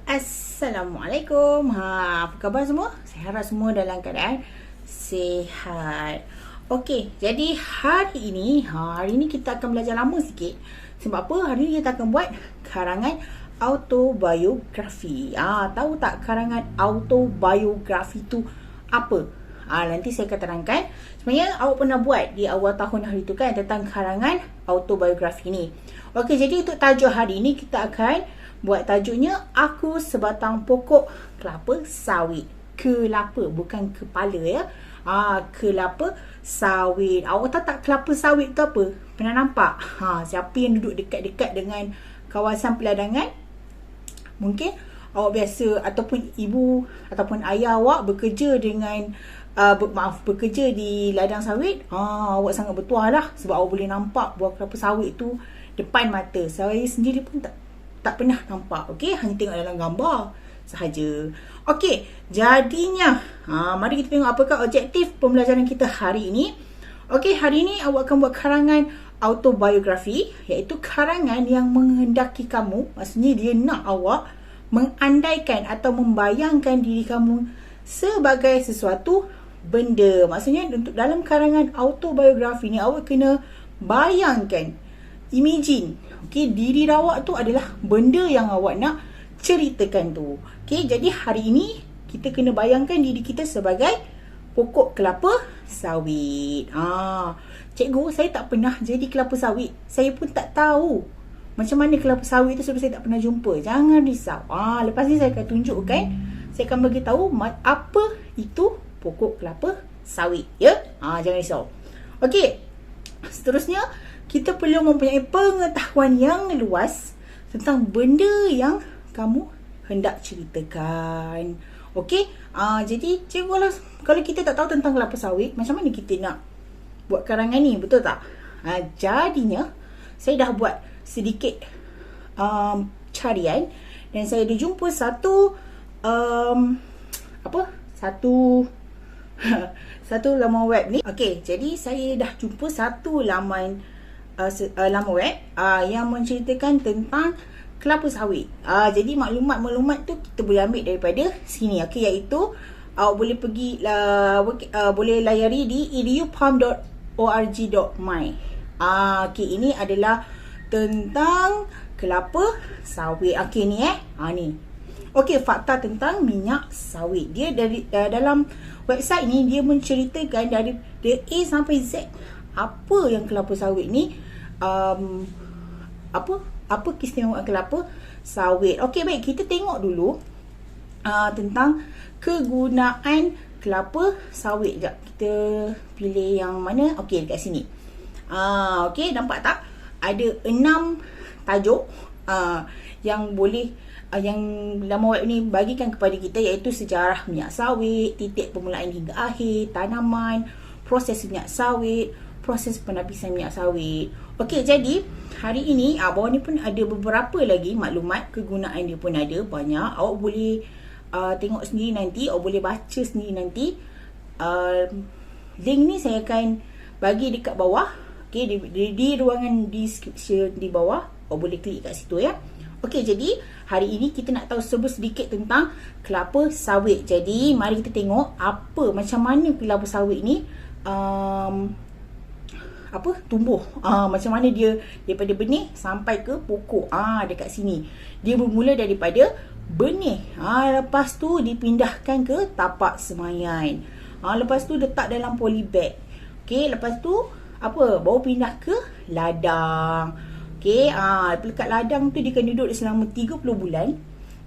Assalamualaikum. Apa khabar semua? Saya harap semua dalam keadaan sihat. Okey, jadi hari ini kita akan belajar lama sikit. Sebab apa? Hari ini kita akan buat karangan autobiografi. Tahu tak karangan autobiografi tu apa? Nanti saya akan terangkan. Sebenarnya awak pernah buat di awal tahun hari tu kan tentang karangan autobiografi ni. Okey, jadi untuk tajuk hari ini kita akan buat tajuknya Aku Sebatang Pokok Kelapa Sawit. Kelapa, bukan kepala ya. Kelapa sawit. Awak tahu tak kelapa sawit tu apa? Pernah nampak? Siapa yang duduk dekat-dekat dengan kawasan peladangan? Mungkin awak biasa ataupun ibu ataupun ayah awak bekerja dengan bekerja di ladang sawit. Awak sangat bertuah lah sebab awak boleh nampak buah kelapa sawit tu depan mata. Saya sendiri pun tak pernah nampak. Okey, hanya tengok dalam gambar sahaja. Okey, jadinya mari kita tengok apakah objektif pembelajaran kita hari ini. Okey, hari ini awak akan buat karangan autobiografi, iaitu karangan yang menghendaki kamu, maksudnya dia nak awak mengandaikan atau membayangkan diri kamu sebagai sesuatu benda. Maksudnya untuk dalam karangan autobiografi ni awak kena bayangkan, imagine, okey, diri awak tu adalah benda yang awak nak ceritakan tu. Okey, jadi hari ini kita kena bayangkan diri kita sebagai pokok kelapa sawit. Cikgu, saya tak pernah jadi kelapa sawit. Saya pun tak tahu macam mana kelapa sawit tu sebab saya tak pernah jumpa. Jangan risau. Lepas ni saya akan tunjukkan, saya akan bagi tahu apa itu pokok kelapa sawit, ya. Jangan risau. Okey. Seterusnya, kita perlu mempunyai pengetahuan yang luas tentang benda yang kamu hendak ceritakan. Okey? Jadi, cikgu, kalau kita tak tahu tentang kelapa sawit, macam mana kita nak buat karangan ni? Betul tak? Jadinya, saya dah buat sedikit carian dan saya dah jumpa satu satu laman web ni. Okey, jadi saya dah jumpa satu laman web yang menceritakan tentang kelapa sawit. Jadi maklumat-maklumat tu kita boleh ambil daripada sini. Okey, iaitu awak boleh pergi boleh layari di edupalm.org.my. Okey, ini adalah tentang kelapa sawit. Okey, ni ni. Okey, fakta tentang minyak sawit. Dia dari dalam website ni dia menceritakan dari A sampai Z apa yang kelapa sawit ni apa keistimewaan kelapa sawit. Okey, baik, kita tengok dulu tentang kegunaan kelapa sawit. Sekejap, kita pilih yang mana. Okey, dekat sini. Okey, nampak tak? Ada 6 tajuk yang boleh yang laman web ni bagikan kepada kita, iaitu sejarah minyak sawit, titik permulaan hingga akhir, tanaman, proses minyak sawit, proses penapisan minyak sawit. Okey, jadi hari ini bawah ni pun ada beberapa lagi maklumat kegunaan dia pun ada banyak. Awak boleh tengok sendiri nanti, awak boleh baca sendiri nanti. Link ni saya akan bagi dekat bawah. Okey, di ruangan description di bawah. Awak boleh klik kat situ ya. Okey, jadi hari ini kita nak tahu sedikit tentang kelapa sawit. Jadi mari kita tengok macam mana kelapa sawit ni tumbuh. Macam mana dia daripada benih sampai ke pokok. Dekat sini. Dia bermula daripada benih. Lepas tu dipindahkan ke tapak semaian. Lepas tu letak dalam polybag. Okey, lepas tu baru pindah ke ladang. Okey, dekat ladang tu dia akan duduk selama 30 bulan.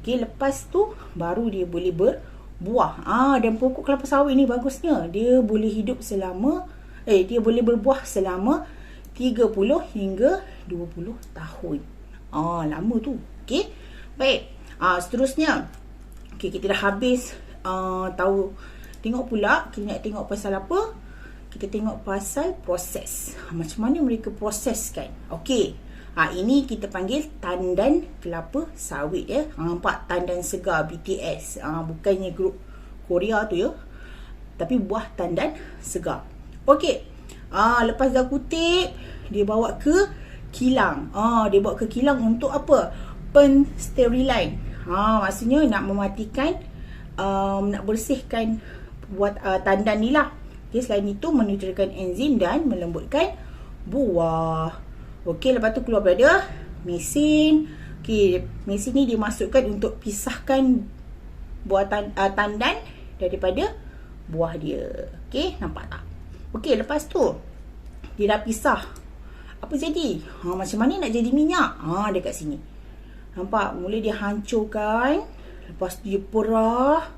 Okey, lepas tu baru dia boleh berbuah. Dan pokok kelapa sawit ni bagusnya, dia boleh hidup selama dia boleh berbuah selama 30 hingga 20 tahun. Lama tu. Okey. Baik. Seterusnya, okey, kita dah habis tengok pula, kita nak tengok pasal apa? Kita tengok pasal proses. Macam mana mereka proseskan. Okey. Ini kita panggil tandan kelapa sawit ya. Nampak tandan segar BTS. Bukannya grup Korea tu ya. Tapi buah tandan segar. Okey. Lepas dah kutip, dia bawa ke kilang. Dia bawa ke kilang untuk apa? Pensterilan. Maksudnya nak mematikan, nak bersihkan buat tandan ni lah. Okay, selain itu menetralkan enzim dan melembutkan buah. Okey, lepas tu keluar pada mesin. Okey, mesin ni dimasukkan untuk pisahkan buah tandan daripada buah dia. Okey, nampak tak? Okey, lepas tu dia dah pisah. Apa jadi? Macam mana nak jadi minyak? Dekat sini. Nampak? Mula dia hancurkan. Lepas tu dia perah.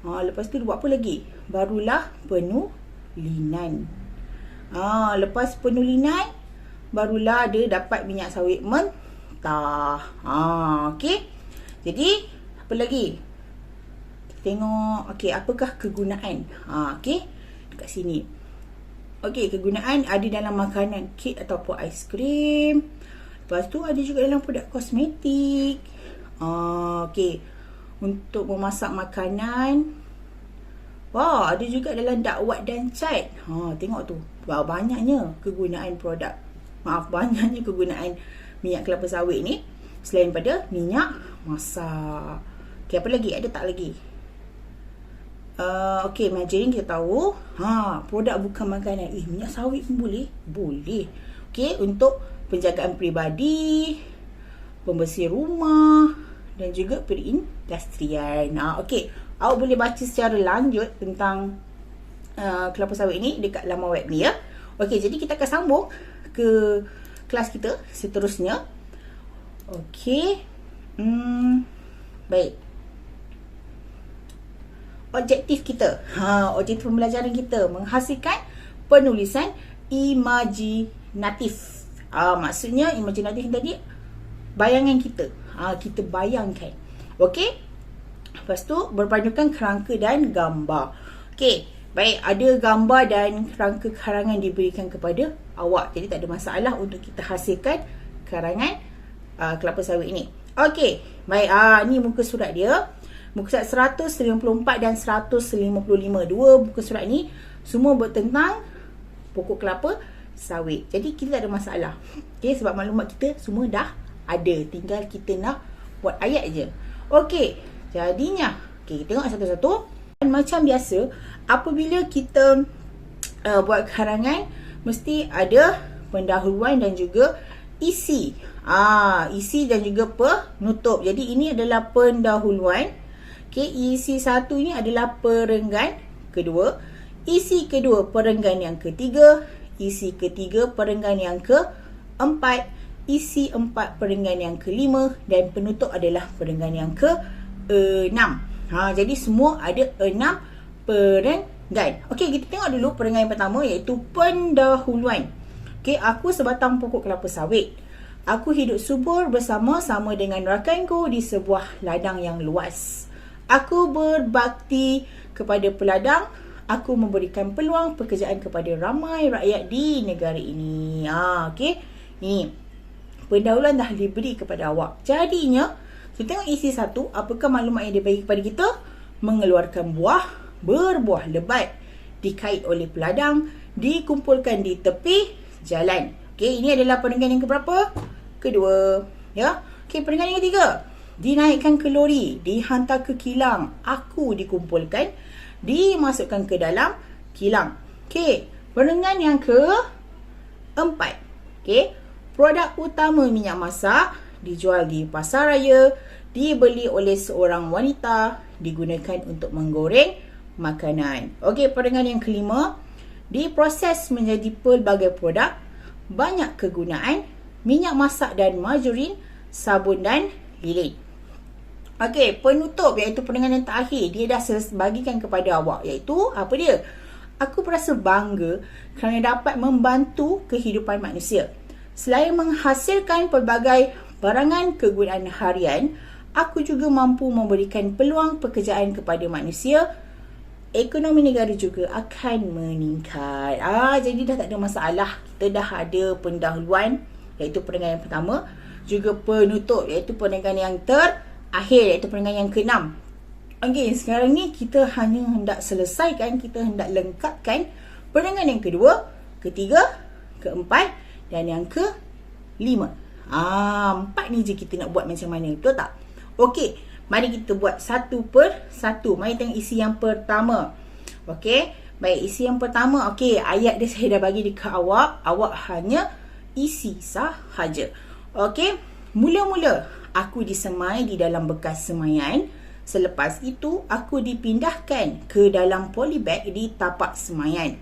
Lepas tu dia buat apa lagi? Barulah penulinan. Lepas penulinan, barulah dia dapat minyak sawit mentah. Okey. Jadi, apa lagi? Kita tengok. Okey, apakah kegunaan? Okey. Dekat sini. Okey, kegunaan ada dalam makanan, kek ataupun aiskrim. Lepas tu ada juga dalam produk kosmetik. Okey, untuk memasak makanan. Wah, ada juga dalam dakwat dan cat. Tengok tu. Wah, banyaknya kegunaan produk. Banyaknya kegunaan minyak kelapa sawit ni. Selain pada minyak masak. Okey, apa lagi? Ada tak lagi? Okey, margarin kita tahu. Produk bukan makanan. Minyak sawit pun boleh? Boleh. Okey, untuk penjagaan peribadi, pembersih rumah dan juga perindustrian. Okey, awak boleh baca secara lanjut tentang kelapa sawit ni dekat laman web ni ya. Okey, jadi kita akan sambung ke kelas kita seterusnya. Okey. Baik. Objektif kita. Objektif pembelajaran kita menghasilkan penulisan imajinatif. Maksudnya imajinatif tadi bayangan kita. Kita bayangkan. Okey. Lepas tu berpandukan kerangka dan gambar. Okey. Baik, ada gambar dan kerangka karangan diberikan kepada awak. Jadi tak ada masalah untuk kita hasilkan karangan kelapa sawit ini. Okey. Baik, ni muka surat dia. Muka surat 154 dan 155. Dua muka surat ni semua bertentang pokok kelapa sawit. Jadi kita tak ada masalah. Okay, sebab maklumat kita semua dah ada. Tinggal kita nak buat ayat je. Okey, jadinya. Okay, tengok satu-satu. Macam biasa, apabila kita buat karangan, mesti ada pendahuluan dan juga isi. Isi dan juga penutup. Jadi ini adalah pendahuluan. Okay, isi satu ni adalah perenggan kedua. Isi kedua perenggan yang ketiga. Isi ketiga perenggan yang keempat. Isi empat perenggan yang kelima. Dan penutup adalah perenggan yang keenam. Jadi semua ada 6 perenggan. Okey, kita tengok dulu perenggan yang pertama, iaitu pendahuluan. Okey, aku sebatang pokok kelapa sawit. Aku hidup subur bersama-sama dengan rakanku di sebuah ladang yang luas. Aku berbakti kepada peladang. Aku memberikan peluang pekerjaan kepada ramai rakyat di negara ini. Okey. Ini pendahuluan dah diberi kepada awak. Jadinya, kita tengok isi satu. Apakah maklumat yang dibagi kepada kita? Mengeluarkan buah, berbuah lebat, dikait oleh peladang, dikumpulkan di tepi jalan. Okey, ini adalah perenggan yang keberapa? Kedua. Ya. Okey, perenggan yang ketiga. Dinaikkan ke lori, dihantar ke kilang. Aku dikumpulkan, dimasukkan ke dalam kilang. Okey, perenggan yang keempat. Okey, produk utama minyak masak dijual di pasar raya, dibeli oleh seorang wanita, digunakan untuk menggoreng makanan. Okey, perenggan yang kelima. Diproses menjadi pelbagai produk, banyak kegunaan, minyak masak dan margarin, sabun dan lilin. Okey, penutup iaitu perenggan yang terakhir. Dia dah bagikan kepada awak, iaitu apa dia? Aku berasa bangga kerana dapat membantu kehidupan manusia. Selain menghasilkan pelbagai barangan kegunaan harian, aku juga mampu memberikan peluang pekerjaan kepada manusia. Ekonomi negara juga akan meningkat. Jadi dah tak ada masalah. Kita dah ada pendahuluan, iaitu perenggan yang pertama. Juga penutup, iaitu perenggan yang terakhir, iaitu perenggan yang keenam. Okey, sekarang ni kita hanya hendak selesaikan, kita hendak lengkapkan perenggan yang kedua, ketiga, keempat dan yang kelima. 4 ni je kita nak buat macam mana, betul tak? Okey, mari kita buat satu per satu. Mari tengok isi yang pertama. Okey, baik, isi yang pertama. Okey, ayat dia saya dah bagi dekat awak. Awak hanya isi sahaja. Okey, mula-mula aku disemai di dalam bekas semaian. Selepas itu, aku dipindahkan ke dalam polybag di tapak semaian.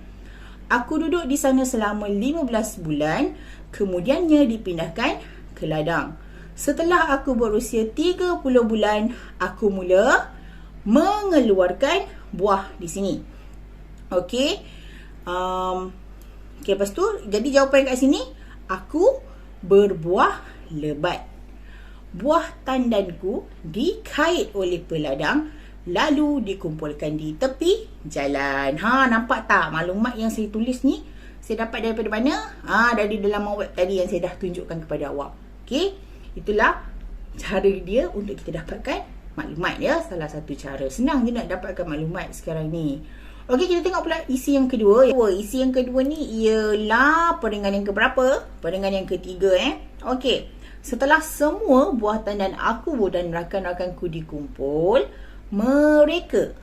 Aku duduk di sana selama 15 bulan, kemudiannya dipindahkan ke ladang. Setelah aku berusia 30 bulan, aku mula mengeluarkan buah di sini. Okey. Okey, lepas tu, jadi jawapan kat sini, aku berbuah lebat. Buah tandanku dikait oleh peladang, lalu dikumpulkan di tepi jalan. Nampak tak maklumat yang saya tulis ni? Saya dapat daripada mana? Dari dalam web tadi yang saya dah tunjukkan kepada awak. Okey, itulah cara dia untuk kita dapatkan maklumat ya. Salah satu cara. Senang je nak dapatkan maklumat sekarang ni. Okey, kita tengok pula isi yang kedua. Isi yang kedua ni ialah perenggan yang keberapa? Perenggan yang ketiga Okey. Setelah semua buah tandan aku dan rakan-rakanku dikumpul, mereka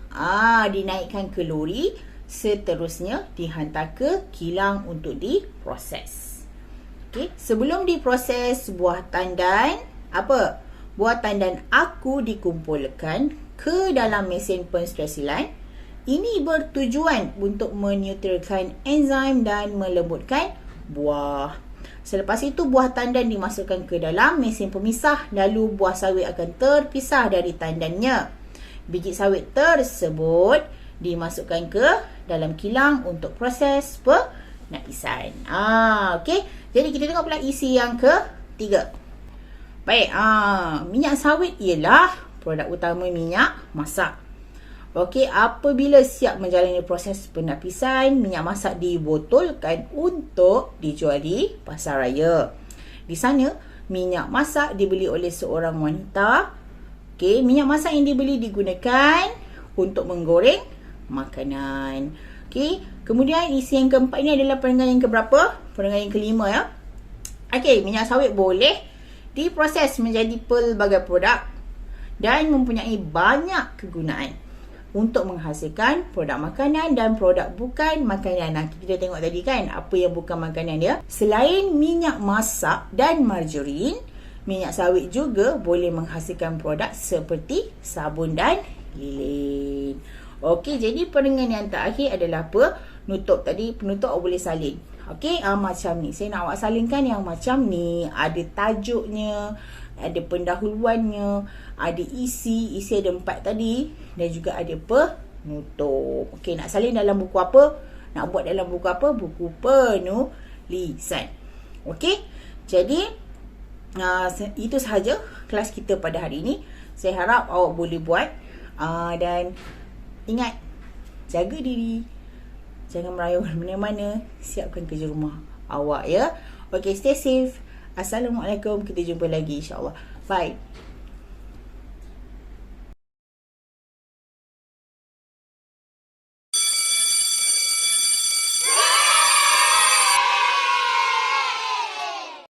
dinaikkan ke lori, seterusnya dihantar ke kilang untuk diproses. Okey, sebelum diproses buah tandan aku dikumpulkan ke dalam mesin penstresilan. Ini bertujuan untuk menetralkan enzim dan melembutkan buah. Selepas itu, buah tandan dimasukkan ke dalam mesin pemisah, lalu buah sawit akan terpisah dari tandannya. Biji sawit tersebut dimasukkan ke dalam kilang untuk proses penapisan. Okey. Jadi kita tengok pula isi yang ketiga. Baik, minyak sawit ialah produk utama minyak masak. Okey, apabila siap menjalani proses penapisan, minyak masak dibotolkan untuk dijual di pasar raya. Di sana, minyak masak dibeli oleh seorang wanita. Okey, minyak masak yang dibeli digunakan untuk menggoreng makanan. Okey, kemudian isi yang keempat ini adalah perenggan yang keberapa? Perenggan yang kelima ya. Okey, minyak sawit boleh diproses menjadi pelbagai produk dan mempunyai banyak kegunaan untuk menghasilkan produk makanan dan produk bukan makanan. Kita tengok tadi kan apa yang bukan makanan dia. Selain minyak masak dan margarin, minyak sawit juga boleh menghasilkan produk seperti sabun dan lilin. Okey, jadi perenggan yang terakhir adalah penutup. Tadi penutup awak boleh salin. Okey, macam ni. Saya nak awak salinkan yang macam ni. Ada tajuknya, ada pendahuluannya, ada isi ada 4 tadi, dan juga ada penutup. Okey, nak salin dalam buku apa? Nak buat dalam buku apa? Buku penulisan. Okey, jadi itu sahaja kelas kita pada hari ini. Saya harap awak boleh buat, dan ingat, jaga diri, jangan merayau mana-mana, siapkan kerja rumah awak ya. Okey, stay safe. Assalamualaikum, kita jumpa lagi insyaAllah. Bye.